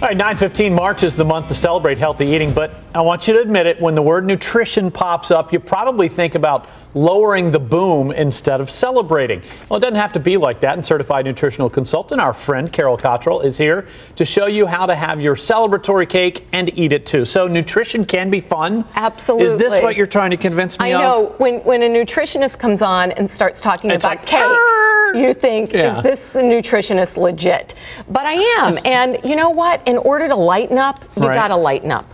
All right, 9/15, March is the month to celebrate healthy eating, but I want you to admit it, when the word nutrition pops up, you probably think about lowering the boom instead of celebrating. Well, it doesn't have to be like that, and certified nutritional consultant, our friend Cottrill, is here to show you how to have your celebratory cake and eat it too. So nutrition can be fun. Absolutely. Is this what you're trying to convince me of? I know. When a nutritionist comes on and starts talking It's about like, cake, you think, yeah. is this nutritionist legit? But I am. And you know what? In order to lighten up, you got to lighten up.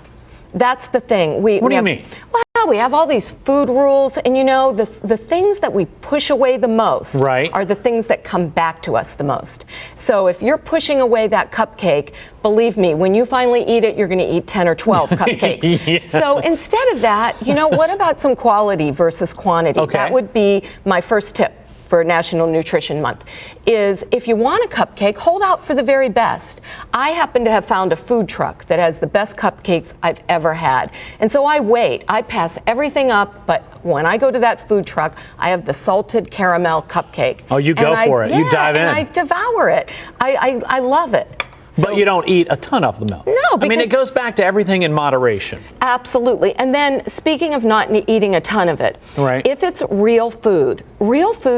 That's the thing. What do you mean? Well, we have all these food rules, and you know, the things that we push away the most are the things that come back to us the most. So if you're pushing away that cupcake, believe me, when you finally eat it, you're going to eat 10 or 12 cupcakes. Yeah. So instead of that, you know, what about some quality versus quantity? Okay. That would be my first tip for National Nutrition Month, is if you want a cupcake, hold out for the very best. I happen to have found a food truck that has the best cupcakes I've ever had. And so I wait. I pass everything up, but when I go to that food truck, I have the salted caramel cupcake. Oh, you go for it. Yeah, you dive in. And I devour it. I love it. So, but you don't eat a ton of them, though. No, I mean, it goes back to everything in moderation. Absolutely. And then, speaking of not eating a ton of it, if it's real food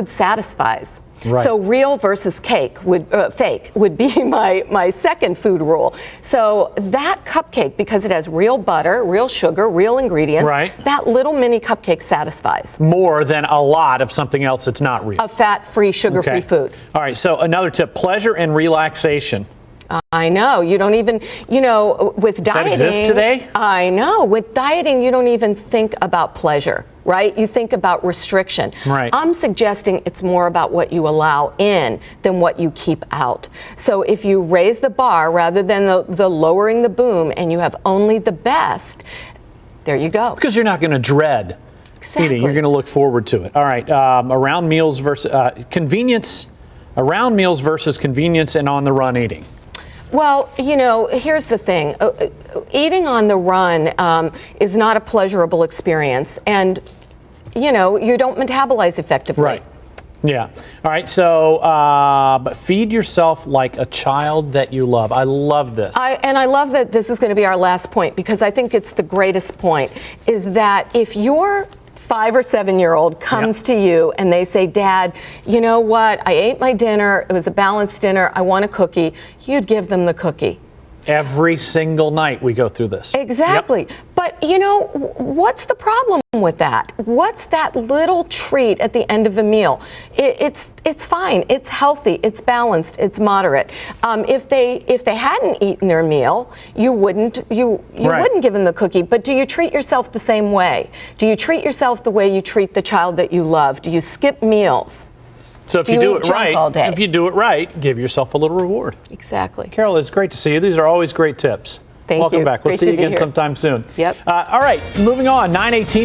satisfies. Right. So real versus fake would be my second food rule. So that cupcake, because it has real butter, real sugar, real ingredients, that little mini cupcake satisfies. More than a lot of something else that's not real. A fat-free, sugar-free food. All right, so another tip, pleasure and relaxation. I know. You don't even, you know, with dieting. Does that exist today? I know. With dieting, you don't even think about pleasure, right? You think about restriction. Right. I'm suggesting it's more about what you allow in than what you keep out. So if you raise the bar rather than the lowering the boom, and you have only the best, there you go. Because you're not going to dread eating. You're going to look forward to it. All right. Around meals versus convenience. Around meals versus convenience and on the run eating. Well, you know, here's the thing. Eating on the run is not a pleasurable experience. And, you know, you don't metabolize effectively. Right. Yeah. All right. So but feed yourself like a child that you love. I love this. And I love that this is going to be our last point, because I think it's the greatest point, is that if your 5 or 7-year-old comes to you and they say, Dad, you know what? I ate my dinner. It was a balanced dinner. I want a cookie. You'd give them the cookie. Every single night we go through this. Exactly. Yep. But, you know, what's the problem with that? What's that little treat at the end of a meal? It's fine. It's healthy. It's balanced. It's moderate. If they hadn't eaten their meal, you wouldn't give them the cookie. But do you treat yourself the same way? Do you treat yourself the way you treat the child that you love? Do you skip meals? So if you do it right, give yourself a little reward. Exactly. Carol, it's great to see you. These are always great tips. Thank you. Welcome back. We'll see you again sometime soon. Yep. All right, moving on. 9:18.